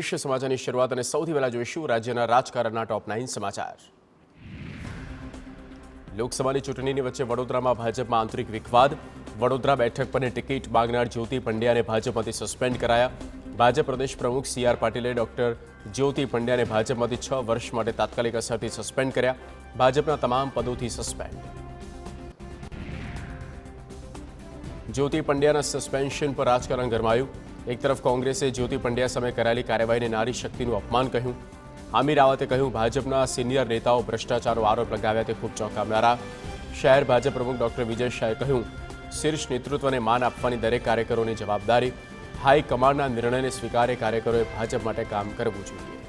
દેશ સમાચારની શરૂઆત અને સૌથી પહેલા જોઈશું રાજ્યના રાજકારણના ટોપ 9 સમાચાર। લોકસભાની ચૂંટણીની વચ્ચે વડોદરામાં ભાજપમાં આંતરિક વિવાદ। વડોદરા બેઠક પરની ટિકિટ માંગનાર જ્યોતિ પંડ્યાને ભાજપમાંથી સસ્પેન્ડ કરાયા। ભાજપ પ્રદેશ પ્રમુખ સી.આર. પાટીલે ડોક્ટર જ્યોતિ પંડ્યાને ભાજપમાંથી 6 વર્ષ માટે તાત્કાલિક અસરથી સસ્પેન્ડ કર્યા। ભાજપના તમામ પદોથી સસ્પેન્ડ। જ્યોતિ પંડ્યાના સસ્પેન્શન પર રાજકારણ ગરમાયું। એક તરફ કોંગ્રેસે જ્યોતિ પંડ્યા સામે કરાયેલી કાર્યવાહીને નારી શક્તિનું અપમાન કહ્યું। આમિર રાવતે કહ્યું ભાજપના સિનિયર નેતાઓ ભ્રષ્ટાચારનો આરોપ લગાવ્યા તે ખૂબ ચોંકાવનારા। શહેર ભાજપ પ્રમુખ ડોક્ટર વિજય શાહે કહ્યું શીર્ષ નેતૃત્વને માન આપવાની દરેક કાર્યકરોની જવાબદારી। હાઈકમાન્ડના નિર્ણયને સ્વીકારે કાર્યકરોએ ભાજપ માટે કામ કરવું જોઈએ।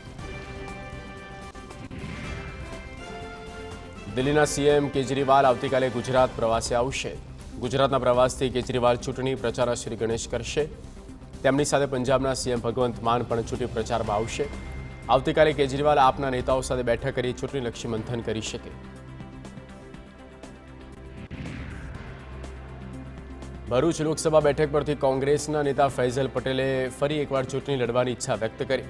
દિલ્હીના સીએમ કેજરીવાલ આવતીકાલે ગુજરાત પ્રવાસે આવશે। ગુજરાતના પ્રવાસથી કેજરીવાલ ચૂંટણી પ્રચારના શ્રી ગણેશ કરશે। તેમની સાથે પંજાબના સીએમ ભગવંત માન પણ ચૂંટણી પ્રચારમાં આવશે। આવતીકાલે કેજરીવાલ આપના નેતાઓ સાથે બેઠક કરી ચૂંટણીલક્ષી મંથન કરી શકે। ભરૂચ લોકસભા બેઠક પરથી કોંગ્રેસના નેતા ફૈઝલ પટેલે ફરી એકવાર ચૂંટણી લડવાની ઈચ્છા વ્યક્ત કરી।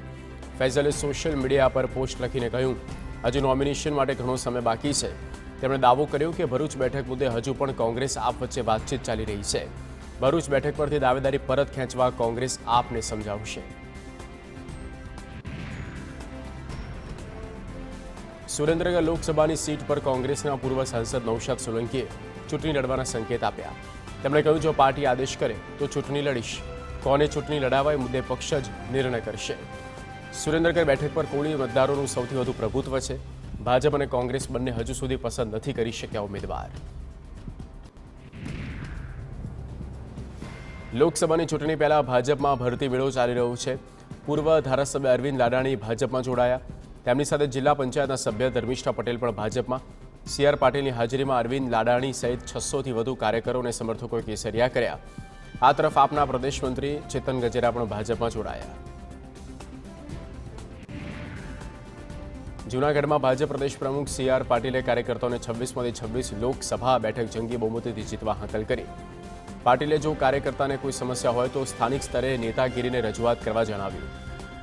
ફૈઝલે સોશિયલ મીડિયા પર પોસ્ટ લખીને કહ્યું હજુ નોમિનેશન માટે ઘણો સમય બાકી છે। તેમણે દાવો કર્યો કે ભરૂચ બેઠક મુદ્દે હજુ પણ કોંગ્રેસ આપ વચ્ચે વાતચીત ચાલી રહી છે। ભરૂચ બેઠક પરથી દાવેદારી પરત ખેંચવા કોંગ્રેસ આપને સમજાવશે। સુરેન્દ્રનગર લોકસભાની સીટ પર કોંગ્રેસના પૂર્વ સાંસદ નૌશાદ સોલંકીએ ચૂંટણી લડવાના સંકેત આપ્યા। તેમણે કહ્યું જો પાર્ટી આદેશ કરે તો ચૂંટણી લડીશ। કોને ચૂંટણી લડાવાય મુદ્દે પક્ષ જ નિર્ણય કરશે। સુરેન્દ્રનગર બેઠક પર કોળી મતદારોનું સૌથી વધુ પ્રભુત્વ છે। ભાજપ અને કોંગ્રેસ બંને હજુ સુધી પસંદ નથી કરી શક્યા ઉમેદવાર। લોકસભાની ચૂંટણી પહેલા ભાજપમાં ભરતી મેળો ચાલી રહ્યો છે। પૂર્વ ધારાસભ્ય અરવિંદ લાડાણી ભાજપમાં જોડાયા। તેમની સાથે જિલ્લા પંચાયતના સભ્ય ધર્મિષ્ઠા પટેલ પણ ભાજપમાં। સી.આર. પાટીલની હાજરીમાં અરવિંદ લાડાણી સહિત 600થી વધુ કાર્યકરો અને સમર્થકોએ કેસરિયા કર્યા। આ તરફ આપના પ્રદેશ મંત્રી ચેતન ગજેરા પણ ભાજપમાં જોડાયા। જૂનાગઢમાં ભાજપ પ્રદેશ પ્રમુખ સી.આર. પાટીલે કાર્યકર્તાઓને 26માંથી 26 લોકસભા બેઠક જંગી બહુમતીથી જીતવા હાકલ કરી। પાટીલે જો કાર્યકર્તાને કોઈ સમસ્યા હોય તો સ્થાનિક સ્તરે નેતાગીરીને રજૂઆત કરવા જણાવ્યું।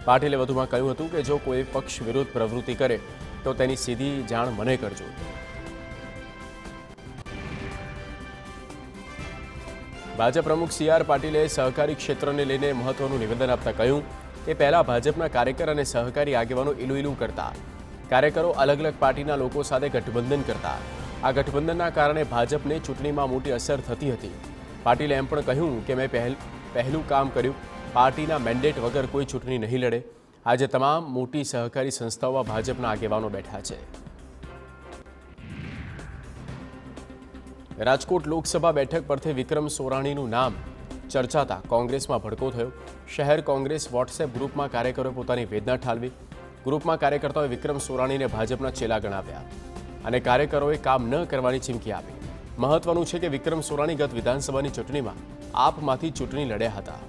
પાટીલે વધુમાં કહ્યું હતું કે જો કોઈ પક્ષ વિરુદ્ધ પ્રવૃત્તિ કરે તો તેની સીધી જાણ મને કરજો। ભાજપ પ્રમુખ સી.આર. પાટીલે સહકારી ક્ષેત્રને લઈને મહત્વનું નિવેદન આપતા કહ્યું કે પહેલા ભાજપના કાર્યકર અને સહકારી આગેવાનો ઇલું કરતા। કાર્યકરો અલગ અલગ પાર્ટીના લોકો સાથે ગઠબંધન કરતા। આ ગઠબંધનના કારણે ભાજપને ચૂંટણીમાં મોટી અસર થતી હતી। પાટીલે એમ પણ કહ્યું કે મેં પહેલું કામ કર્યું। પાર્ટીના મેન્ડેટ વગર કોઈ ચૂંટણી નહીં લડે। આજે તમામ મોટી સહકારી સંસ્થાઓમાં ભાજપના આગેવાનો બેઠા છે। રાજકોટ લોકસભા બેઠક પરથી વિક્રમ સોરાણીનું નામ ચર્ચાતા કોંગ્રેસમાં ભડકો થયો। શહેર કોંગ્રેસ વોટ્સએપ ગ્રુપમાં કાર્યકરોએ પોતાની વેદના ઠાલવી। ગ્રુપમાં કાર્યકર્તાઓએ વિક્રમ સોરાણીને ભાજપના ચેલા ગણાવ્યા અને કાર્યકરોએ કામ ન કરવાની ચીમકી આપી। મહત્વનું છે કે વિક્રમ સોરાણી ગત વિધાનસભાની ચૂંટણીમાં આપમાંથી ચૂંટણી લડ્યા હતા।